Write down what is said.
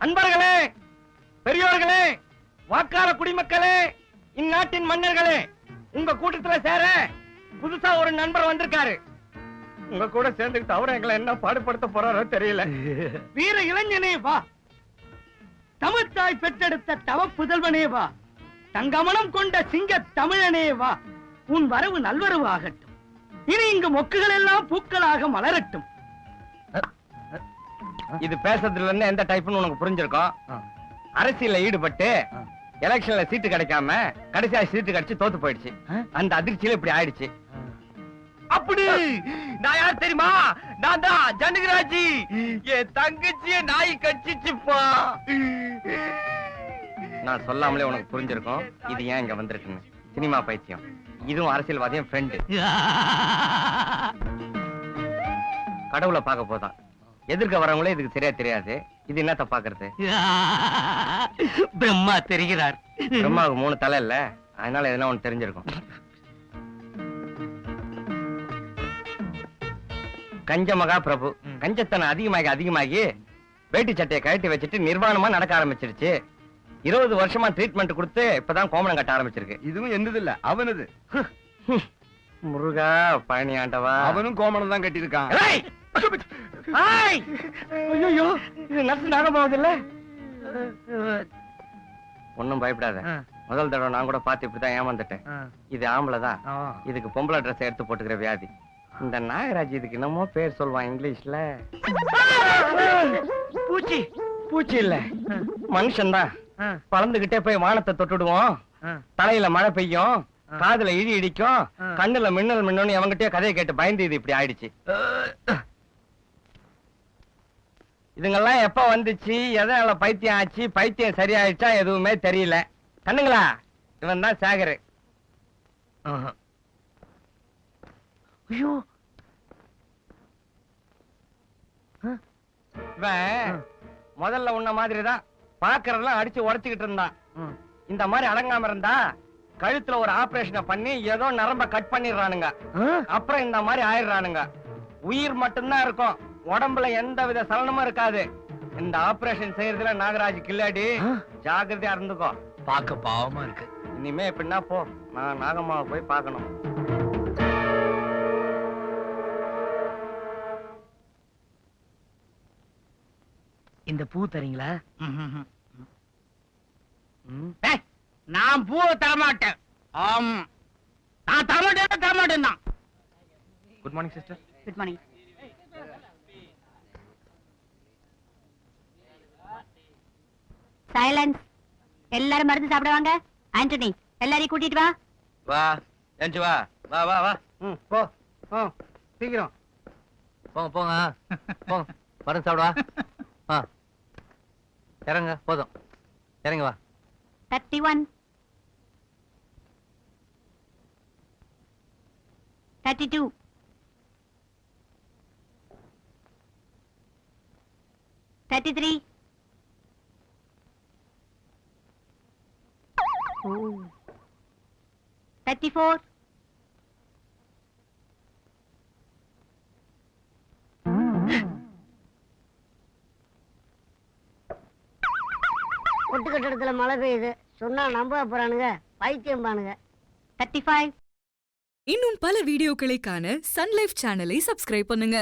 அன்பர்களே, பெரியோர்களே, வாக்காள குடிமக்களே, இந்நாட்டின் மன்னர்களே, உங்க கூட்டத்துல சேர புதுசா ஒரு நண்பர் வந்திருக்காரு. உங்க கூட சேர்ந்துக்கிட்டு அவரை எங்களை என்ன பாடுபடுத்த போறாரோ தெரியல. வீர இளைஞனே வா, தமிழ்த்தாய் பெற்றெடுத்த தவ புதல்வனே வா, தங்கமனம் கொண்ட சிங்க தமிழனே வா, உன் வரவு நல்வரவு ஆகட்டும். இனி இங்கு மொக்குகள் எல்லாம் பூக்களாக மலரட்டும். இது பேசுறதுல இருந்து எந்த டைப்னு உனக்கு புரிஞ்சிருக்கும். அரசியல்ல ஈடுபட்டு எலெக்ஷன்ல சீட்டு கிடைக்காம கடைசியா சீட்டு கிடைச்சு தோத்து போயிடுச்சு. அந்த அதிர்ச்சியில இப்படி ஆயிடுச்சு. அப்படி நான் யார் தெரியுமா? நான் தான் ஜனகராஜி. என் தங்கச்சிய நாய் கட்சிச்சுப்பா. நான் சொல்லாமலே உனக்கு புரிஞ்சிருக்கும் இது ஏன் இங்க வந்திருக்குன்னு. சினிமா பைத்தியம். இதுவும் அரசியல்வாதியும் ஃப்ரெண்டு. கடவுளை பார்க்க போதான். எதிர்க்க வரவங்களே இதுக்கு சரியா தெரியாது. இது என்னத்த பாக்குறது? பிரம்மா தெரிகிறார். பிரம்மாவுக்கு 3 தலை இல்ல, அதனால எதனா ஒண்ணு தெரிஞ்சிருக்கும். கஞ்ச மகா பிரபு கஞ்சத்தனை அதிகமாகி வேட்டி சட்டையை கழட்டி வச்சுட்டு நிர்வாணமா நடக்க ஆரம்பிச்சிருச்சு. 20 வருஷமா ட்ரீட்மெண்ட் கொடுத்து இப்பதான் கோமணம் கட்ட ஆரம்பிச்சிருக்கு. இதுவும் என்னது இல்ல, அவனது. முருகா பழனி ஆண்டவா, அவனும் கோமணம் தான் கட்டியிருக்கான். ஐயோ, இது நர்ஸ் நாகமாவது இல்ல. ஒன்னும் பயப்படாத. முதல் தடவை நான் கூட பார்த்து இப்படிதான் ஏமாந்துட்டேன். இது ஆம்பளைதான். இதுக்கு பொம்பளை ட்ரெஸ் எடுத்து போட்டுக்கிற வியாதி. இந்த நாகராஜ் இதுக்கு என்னமோ பேர் சொல்வான் இங்கிலீஷ்ல. பூச்சி. பூச்சி இல்ல, மனுஷன்தான். பறந்துகிட்டே போய் வானத்தை தொட்டுடுவோம். தலையில மழை பெய்யும், காதுல இடி இடிக்கும், கண்ணுல மின்னல் மின்னல். அவங்கிட்டே கதையை கேட்டு பயந்து இது இப்படி ஆயிடுச்சு. இதுங்கெல்லாம் எப்ப வந்துச்சு, எதனால பைத்தியம் ஆச்சு, பைத்தியம் சரியாயிடுச்சா எதுவுமே தெரியல. கண்ணுங்களா, இவன் தான் சேகரு. ஐயோ, இவன் முதல்ல உன்ன மாதிரிதான் பாக்குறதெல்லாம் அடிச்சு உடைச்சுக்கிட்டு இருந்தான். இந்த மாதிரி அடங்காம இருந்தா கழுத்துல ஒரு ஆபரேஷனை பண்ணி ஏதோ நரம்ப கட் பண்ணிடுறானுங்க. அப்புறம் இந்த மாதிரி ஆயிடுறானுங்க. உயிர் மட்டும்தான் இருக்கும், உடம்புல எந்த வித சலனமும் இருக்காது. இந்த ஆபரேஷன் செய்யறதுல நாகராஜ் கில்லாடி, ஜாகிரதையா இருந்துக்கோ. பார்க்க பாவமா இருக்கு. இனிமே எப்படின்னா போ, நான் நாகம்மாவை போய் பார்க்கணும். இந்த பூ தரீங்களா? நான் பூவை தரமாட்டேன். ஆமா, நான் தரமாட்டேன் தான். Good morning sister. Good morning. Silence. எல்லாரும் மருந்து சாப்பிடுவாங்க. ஆண்டனி, எல்லாரையும் கூட்டிட்டு வா. வா எஞ்சி வா. வா வா வா. போ சீக்கிரம் போங்க போங்க போங்க. மருந்து சாப்பிடுவா. இறங்க, போதும் இறங்க. வா. 31 32 33 34 கொட்டு கட்டடத்துல மழை பெய்யுது சொன்னா நம்ப போறானுங்க, பைத்தியம் பானுங்க. 35. இன்னும் பல வீடியோக்களை காண சன் லைஃப் சேனலை சப்ஸ்கிரைப் பண்ணுங்க.